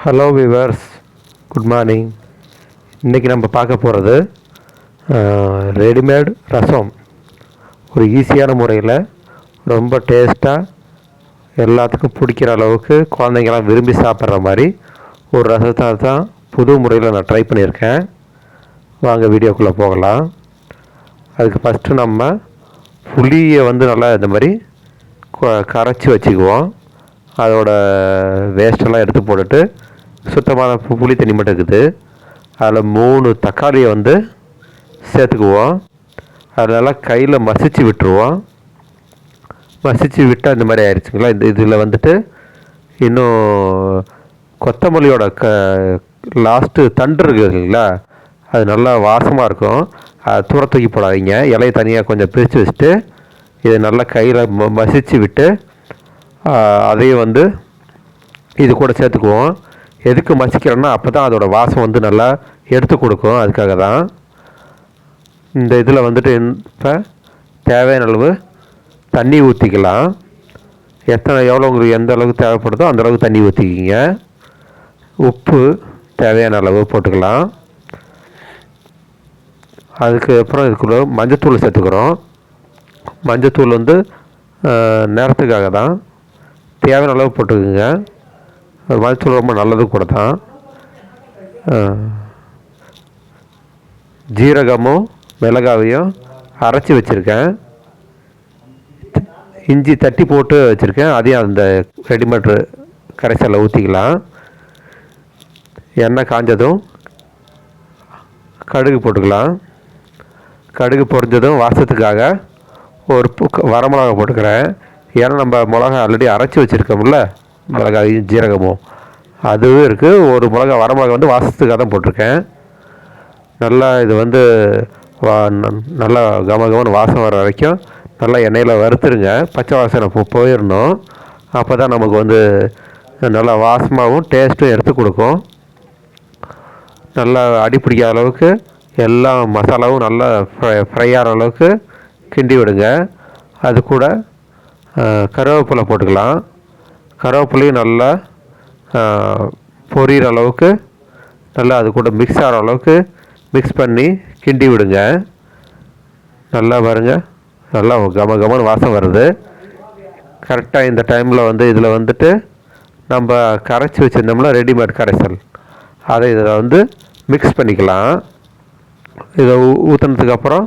Hello viewers, good morning. இன்றைக்கி நம்ம பார்க்க போகிறது ரெடிமேட் ரசம். ஒரு ஈஸியான முறையில் ரொம்ப டேஸ்ட்டாக எல்லாத்துக்கும் பிடிக்கிற அளவுக்கு குழந்தைங்களாம் விரும்பி சாப்பிட்ற மாதிரி ஒரு ரசத்தை தான் புது முறையில் நான் ட்ரை பண்ணியிருக்கேன். வாங்க வீடியோக்குள்ளே போகலாம். அதுக்கு ஃபஸ்ட்டு நம்ம புளியை நல்லா இந்த மாதிரி கரைச்சி வச்சுக்குவோம். அதோட வேஸ்ட்டெல்லாம் எடுத்து போட்டுட்டு சுத்தமான புளி தண்ணி மட்டும் இருக்குது. அதில் 3 தக்காளியை சேர்த்துக்குவோம். அதெல்லாம் கையில் மசிச்சு விட்டுருவோம். மசிச்சு விட்டால் இந்த மாதிரி ஆயிடுச்சுங்களா. இதில் இன்னும் கொத்தமல்லியோட லாஸ்ட்டு தண்டு இருக்குதுங்களா, அது நல்லா வாசமாக இருக்கும். அதை தூர தூக்கி போடாதீங்க. இலையை தனியாக கொஞ்சம் பிரித்து வச்சுட்டு இதை நல்லா கையில் மசிச்சு விட்டு அதையும் இது கூட சேர்த்துக்குவோம். எதுக்கு மசிக்கிறோன்னா அப்போ தான் அதோடய வாசம் நல்லா எடுத்து கொடுக்கும். அதுக்காக தான் இந்த இதில் இப்போ தேவையான அளவு தண்ணி ஊற்றிக்கலாம். எவ்வளோ உங்களுக்கு எந்த அளவுக்கு தேவைப்படுதோ அந்தளவுக்கு தண்ணி ஊற்றிக்கிங்க. உப்பு தேவையான அளவு போட்டுக்கலாம். அதுக்கப்புறம் இதுக்குள்ள மஞ்சத்தூள் சேர்த்துக்கிறோம். மஞ்சத்தூள் நேரத்துக்காக தான், தேவையான அளவு போட்டுக்குங்க. மஞ்சத்தூள் ரொம்ப நல்லது கூட தான். ஜீரகமும் மிளகாவையும் அரைச்சி வச்சுருக்கேன். இஞ்சி தட்டி போட்டு வச்சுருக்கேன். அதையும் அந்த ரெடிமேட் கரைசலில் ஊற்றிக்கலாம். எண்ணெய் காஞ்சதும் கடுகு போட்டுக்கலாம். கடுகு பொரிஞ்சதும் வாசத்துக்காக ஒரு வரமிளகா போட்டுக்கிறேன். ஏன்னா நம்ம மிளகா ஆல்ரெடி அரைச்சி வச்சுருக்கோம்ல, மிளகாயும் ஜீரகமும் அதுவும் இருக்குது. ஒரு வரமிளகா வாசத்துக்காக தான் போட்டிருக்கேன். நல்லா இது நல்லா கமகமன்னு வாசம் வர வரைக்கும் நல்லா எண்ணெயில் வறுத்துருங்க. பச்சை வாசனை போயிடணும். அப்போ தான் நமக்கு நல்லா வாசமாகவும் டேஸ்ட்டும் எடுத்து கொடுக்கும். நல்லா அடி பிடிக்காத அளவுக்கு எல்லா மசாலாவும் நல்லா ஃப்ரை ஆகிற அளவுக்கு கிண்டி விடுங்க. அது கூட கருவேப்பிலை போட்டுக்கலாம். கருவேப்பிலையும் நல்லா பொரியிற அளவுக்கு நல்லா அது கூட மிக்ஸ் ஆகிற அளவுக்கு மிக்ஸ் பண்ணி கிண்டி விடுங்க. நல்லா பாருங்க, நல்லா கமன்னு வாசம் வருது. கரெக்டாக இந்த டைமில் இதில் நம்ம கரைச்சி வச்சுருந்தோம்னா ரெடிமேட் கரைசல், அதை இதில் மிக்ஸ் பண்ணிக்கலாம். இதை ஊற்றினதுக்கப்புறம்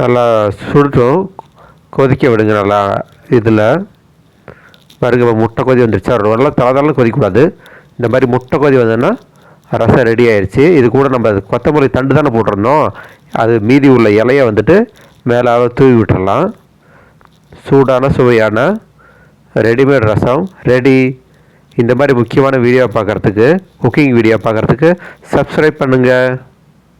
நல்லா சுருட்டும், கொதிக்க விடுங்க. நல்லா இதில் பாருங்க, முட்டை கொதி வந்துருச்சு. நல்லா தளதளன்னு கொதிக்கூடாது. இந்த மாதிரி முட்டை கொதி வந்ததுன்னா ரசம் ரெடி ஆயிடுச்சு. இது கூட நம்ம கொத்தமல்லி தண்டு தானே போட்டிருந்தோம், அது மீதி உள்ள இலையை மேலே தூவி விட்டுடலாம். சூடான சுவையான ரெடிமேட் ரசம் ரெடி. இந்த மாதிரி முக்கியமான வீடியோ பார்க்குறதுக்கு, குக்கிங் வீடியோ பார்க்குறதுக்கு சப்ஸ்கிரைப் பண்ணுங்கள்.